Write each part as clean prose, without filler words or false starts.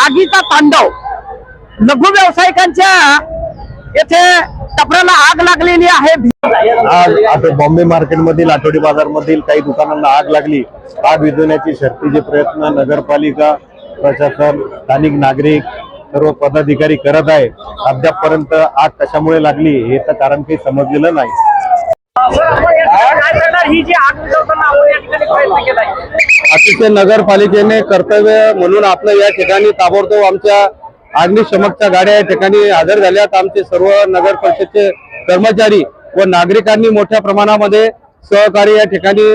आगीचा तांडव। लघु व्यावसायिकांच्या येथे टपऱ्याला आग लागलेली आहे। आज आता बॉम्बे मार्केट मधील आठवडी बाजार मधील काही दुकानांना आग लागली। आग विझवण्याचे शर्थीचे प्रयत्न नगरपालिका प्रशासन स्थानिक नागरिक सर्व पदाधिकारी करत आहे। अद्यापपर्यंत आग कशामुळे लागली हे तर कारण काही समजलेलं नाही। अतिशय नगरपालिकेने कर्तव्य म्हणून आपलं या ठिकाणी ताबडतोब आमच्या अग्निशमकच्या गाड्या या ठिकाणी हजर झाल्यात। आमचे सर्व नगर परिषदचे कर्मचारी व नागरिकांनी मोठ्या प्रमाणामध्ये सहकार्य या ठिकाणी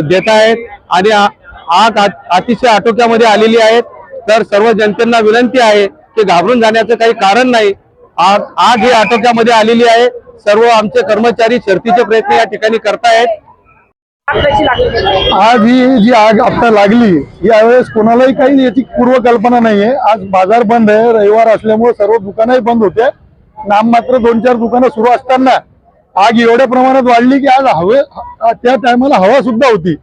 देत आहेत आणि आग अतिशय आटोक्यामध्ये आलेली आहे। तर सर्व जनतेला विनंती आहे की घाबरून जाण्याचं काही कारण नाही। आग ही आटोक्यामध्ये आलेली आहे। सर्व आमचे कर्मचारी शर्थीचे प्रयत्न या ठिकाणी करतायत। आज ही जी आग आता लागली यावेळेस कोणालाही काही याची पूर्वकल्पना नाहीये। आज बाजार बंद आहे, रविवार असल्यामुळे सर्व दुकानंही बंद होते। नाममात्र 2-4 दुकानं सुरू असताना आग एवढ्या प्रमाणात वाढली की आज त्या टायमाला हवा सुद्धा होती।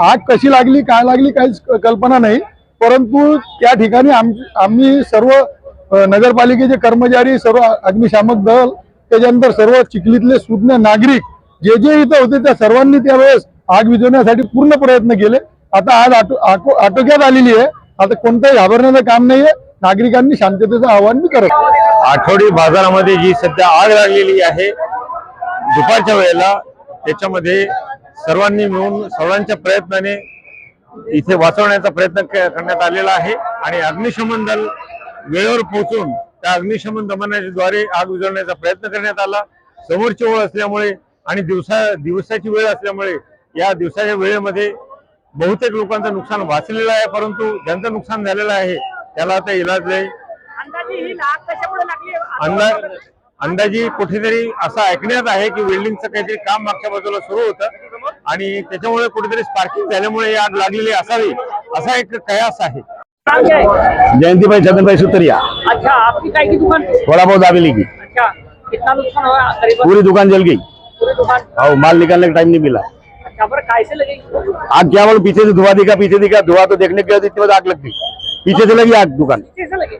आग कशी लागली काय लागली काहीच कल्पना नाही, परंतु त्या ठिकाणी आम्ही सर्व नगरपालिकेचे कर्मचारी, सर्व अग्निशामक दल, त्याच्यानंतर सर्व चिखलीतले सुज्ञ नागरिक जे इथं होते त्या सर्वांनी त्यावेळेस आग विझवण्यासाठी पूर्ण प्रयत्न केले। आता आज आटोक्यात आलेली आहे। आता कोणताही घाबरण्याचं काम नाहीये। नागरिकांनी शांततेचं आवाहन मी करत। आठवडी बाजारामध्ये जी सध्या आग लागलेली आहे दुपारच्या वेळेला, त्याच्यामध्ये सर्वांनी मिळून सर्वांच्या प्रयत्नाने इथे वाचवण्याचा प्रयत्न करण्यात आलेला आहे आणि अग्निशमन दल वेळेवर पोहोचून त्या अग्निशमन दमनाच्याद्वारे आग विझवण्याचा प्रयत्न करण्यात आला। समोरची ओळ असल्यामुळे आणि दिवसाची वेळ असल्यामुळे या दिवसाच्या वेळेमध्ये बहुतेक लोकांचं नुकसान वाचलेलं आहे, परंतु ज्यांचं नुकसान झालेलं आहे त्याला आता इलाज नाही। अंदाजी कुठेतरी असं ऐकण्यात आहे की वेल्डिंगचं काहीतरी काम मागच्या बाजूला सुरू होतं आणि त्याच्यामुळे कुठेतरी स्पार्किंग झाल्यामुळे आग लागलेली असावी असा एक कयास आहे। जयंतीभाई छगनभाई सुतरिया। अच्छा, आपकी काय की दुकान? थोड़ा बहुत दाबेली की। अच्छा, कितना नुकसान हुआ? पूरी दुकान जल गई। पूरी दुकान? हाँ, माल निकालने का टाइम नहीं मिला। अच्छा, पर कैसे लगी आग? क्या बोलो, पीछे से धुआं दिखा, पीछे दिखा धुआं तो देखने के बाद इतनी आग लग गई। पीछे से लगी आग दुकान। कैसे लगी?